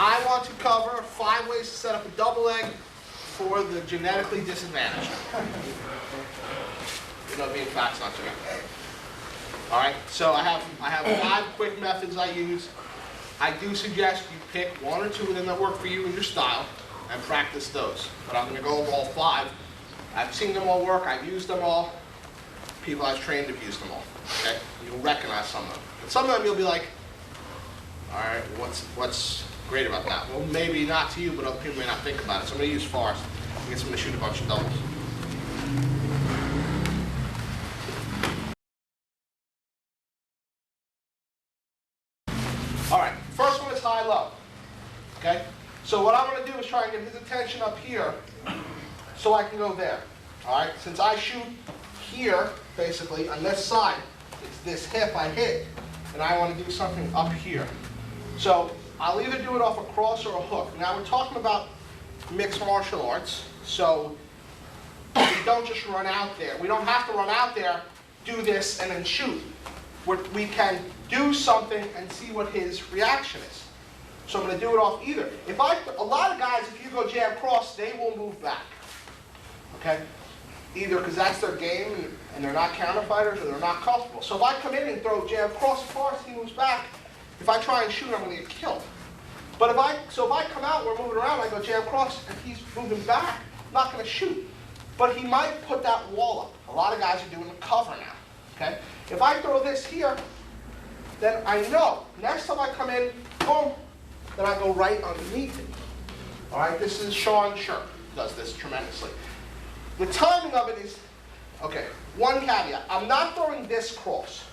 I want to cover 5 ways to set up a double leg for the genetically disadvantaged. You know, being fat's not too good. All right, so I have 5 quick methods I use. I do suggest you pick 1 or 2 of them that work for you and your style and practice those. But I'm going to go over all 5. I've seen them all work. I've used them all. People I've trained have used them all. Okay, you'll recognize some of them. But some of them you'll be like, all right, what's great about that? Well, maybe not to you, but other people may not think about it. So I'm going to use Forrest and get someone to shoot a bunch of doubles. All right, first one is high-low. Okay, so what I'm going to do is try and get his attention up here so I can go there. All right, since I shoot here, basically, on this side, it's this hip I hit, and I want to do something up here. So I'll either do it off a cross or a hook. Now we're talking about mixed martial arts, so we don't just run out there. We don't have to run out there, do this, and then shoot. We can do something and see what his reaction is. So I'm going to do it off either. A lot of guys, if you go jab cross, they will move back. Okay? Either because that's their game and they're not counter fighters, or they're not comfortable. So if I come in and throw jab cross as he moves back, if I try and shoot, I'm going to get killed. But if I come out, we're moving around, I go jab cross, and he's moving back, I'm not going to shoot. But he might put that wall up. A lot of guys are doing the cover now. Okay? If I throw this here, then I know next time I come in, boom, then I go right underneath it. All right, this is Sean Shirk, does this tremendously. The timing of it is, okay, one caveat. I'm not throwing this cross.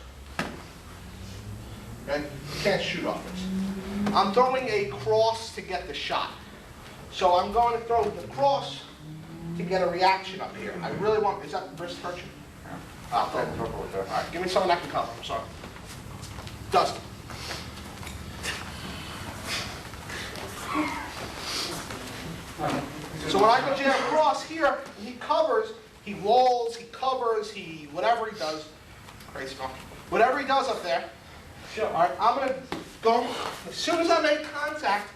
Okay? You can't shoot off this. I'm throwing a cross to get the shot. So I'm going to throw the cross to get a reaction up here. I really want, is that wrist hurt you? All right, give me someone that can cover. I'm sorry. Dustin. So when I go jab cross here, he covers, he walls, he covers, whatever he does. Crazy enough. Whatever he does up there. Sure. All right, I'm going to go, as soon as I make contact,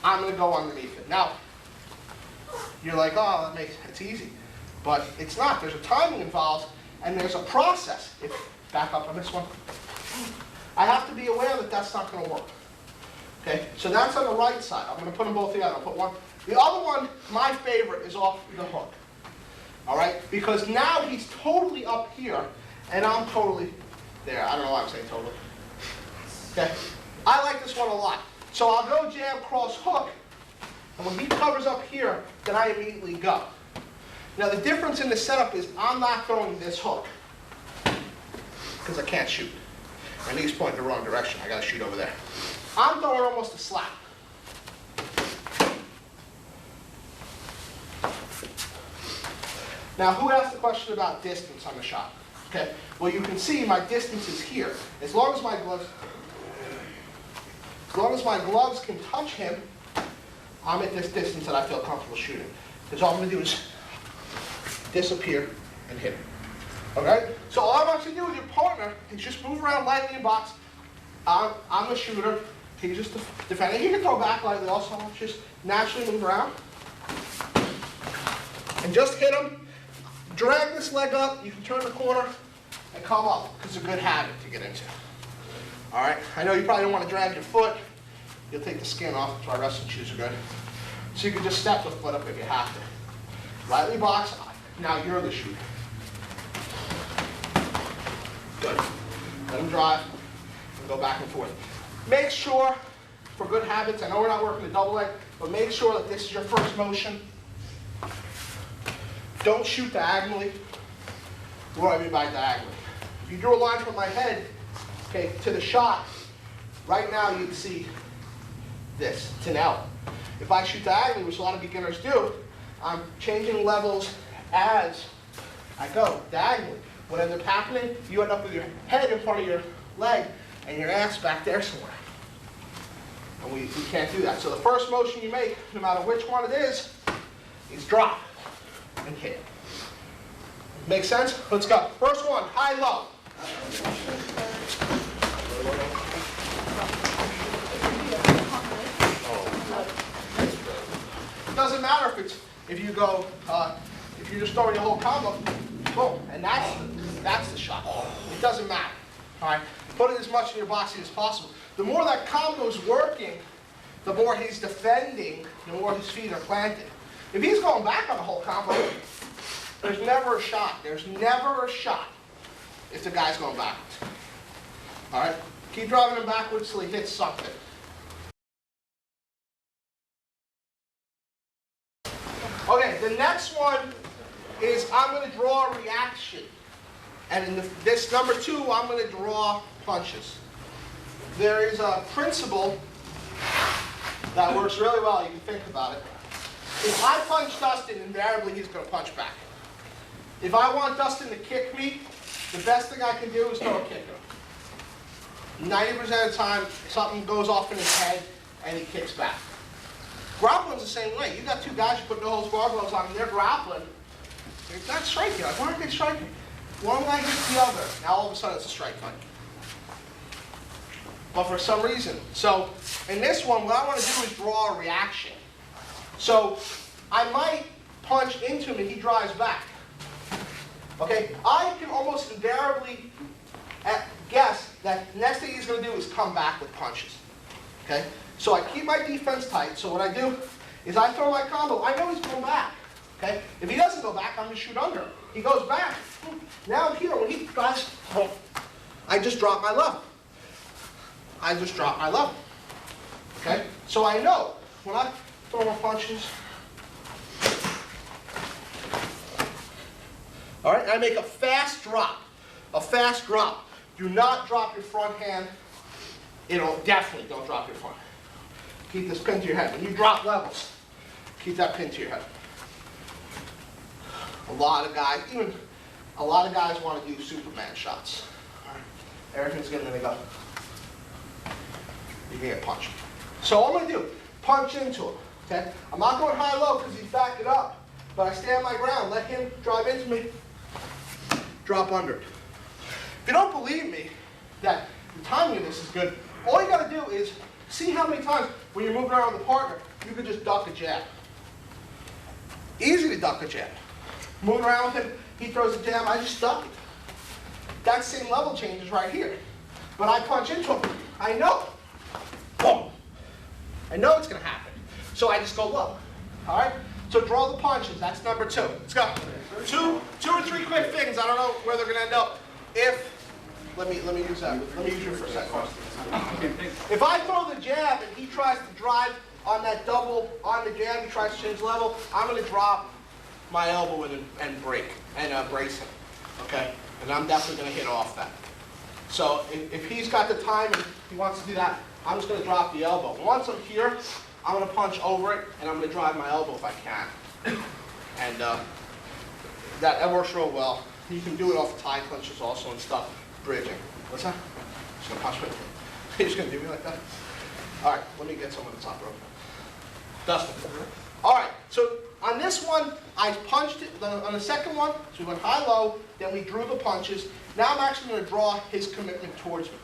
I'm going to go underneath it. Now, you're like, oh, it's easy. But it's not. There's a timing involved, and there's a process. Back up on this one. I have to be aware that that's not going to work. Okay, so that's on the right side. I'm going to put them both together. I'll put one. The other one, my favorite, is off the hook. All right, because now he's totally up here, and I'm totally there. I don't know why I'm saying totally. Okay, I like this one a lot. So I'll go jab, cross, hook, and when he covers up here, then I immediately go. Now the difference in the setup is I'm not throwing this hook because I can't shoot. My knee's pointing the wrong direction. I got to shoot over there. I'm throwing almost a slap. Now, who asked the question about distance on the shot? Okay. Well, you can see my distance is here. As long as my gloves can touch him, I'm at this distance that I feel comfortable shooting. Because all I'm going to do is disappear and hit him. Okay? So all I want you to do with your partner is just move around lightly in box. I'm the shooter. He's just the defender. He can throw back lightly also. Just naturally move around. And just hit him. Drag this leg up. You can turn the corner and come up. Because it's a good habit to get into. All right? I know you probably don't want to drag your foot. You'll take the skin off. That's why wrestling shoes are good. So you can just step the foot up if you have to. Lightly box. Now you're the shooter. Good. Let him drive and go back and forth. Make sure, for good habits, I know we're not working the double leg, but make sure that this is your first motion. Don't shoot diagonally. What do I mean by diagonally? If you drew a line from my head, okay, to the shot, right now you can see this. It's an L. If I shoot diagonally, which a lot of beginners do, I'm changing levels as I go diagonally. What ends up happening, you end up with your head in front of your leg and your ass back there somewhere. And we can't do that. So the first motion you make, no matter which one it is drop and hit. Make sense? Let's go. First one, high, low. if you go, if you're just throwing the whole combo, boom, and that's the shot. It doesn't matter. All right, put it as much in your boxing as possible. The more that combo's working, the more he's defending, the more his feet are planted. If he's going back on the whole combo, there's never a shot. There's never a shot if the guy's going backwards. All right, keep driving him backwards till he hits something. Okay, the next one is I'm going to draw a reaction. And in this number 2, I'm going to draw punches. There is a principle that works really well. You can think about it. If I punch Dustin, invariably he's going to punch back. If I want Dustin to kick me, the best thing I can do is throw a kick at him. 90% of the time, something goes off in his head and he kicks back. Grappling's the same way. You got 2 guys, you put no holds barred gloves on, and they're grappling. They're not striking. Like, why aren't they striking? One guy hits the other. Now all of a sudden it's a strike fight. But for some reason. So in this one, what I want to do is draw a reaction. So I might punch into him and he drives back. Okay? I can almost invariably guess that the next thing he's going to do is come back with punches. Okay? So I keep my defense tight. So what I do is I throw my combo. I know he's going back. Okay? If he doesn't go back, I'm going to shoot under. He goes back. Now here, when he drives, I just drop my level. I just drop my level. Okay? So I know when I throw my punches, all right, I make a fast drop. A fast drop. Do not drop your front hand. Definitely don't drop your front. Keep this pin to your head. When you drop levels, keep that pin to your head. A lot of guys want to do Superman shots. All right. Everything's good, and then they go. You can get punched. So all I'm going to do, punch into him. Okay? I'm not going high-low because he's backing up, but I stand my ground. Let him drive into me. Drop under. If you don't believe me that the timing of this is good, all you got to do is see how many times when you're moving around with a partner, you can just duck a jab. Easy to duck a jab. Moving around with him, he throws a jab, I just duck it. That same level changes right here. But I punch into him. I know. Boom. I know it's going to happen. So I just go low. All right? So draw the punches. That's number 2. Let's go. Two or three quick things. I don't know where they're going to end up. Let me use that. Let me use you for a second. If I throw the jab and he tries to drive on that double on the jab, he tries to change level, I'm going to drop my elbow and break and brace him. Okay? And I'm definitely going to hit off that. So if he's got the time and he wants to do that, I'm just going to drop the elbow. Once I'm here, I'm going to punch over it and I'm going to drive my elbow if I can. And that works real well. You can do it off tie clinches also and stuff. Bridging. What's that? Just going to punch it. You're just going to do me like that? All right, let me get some on the top rope. Dustin. All right, so on this one, I punched it. On the second one, so we went high-low, then we drew the punches. Now I'm actually going to draw his commitment towards me.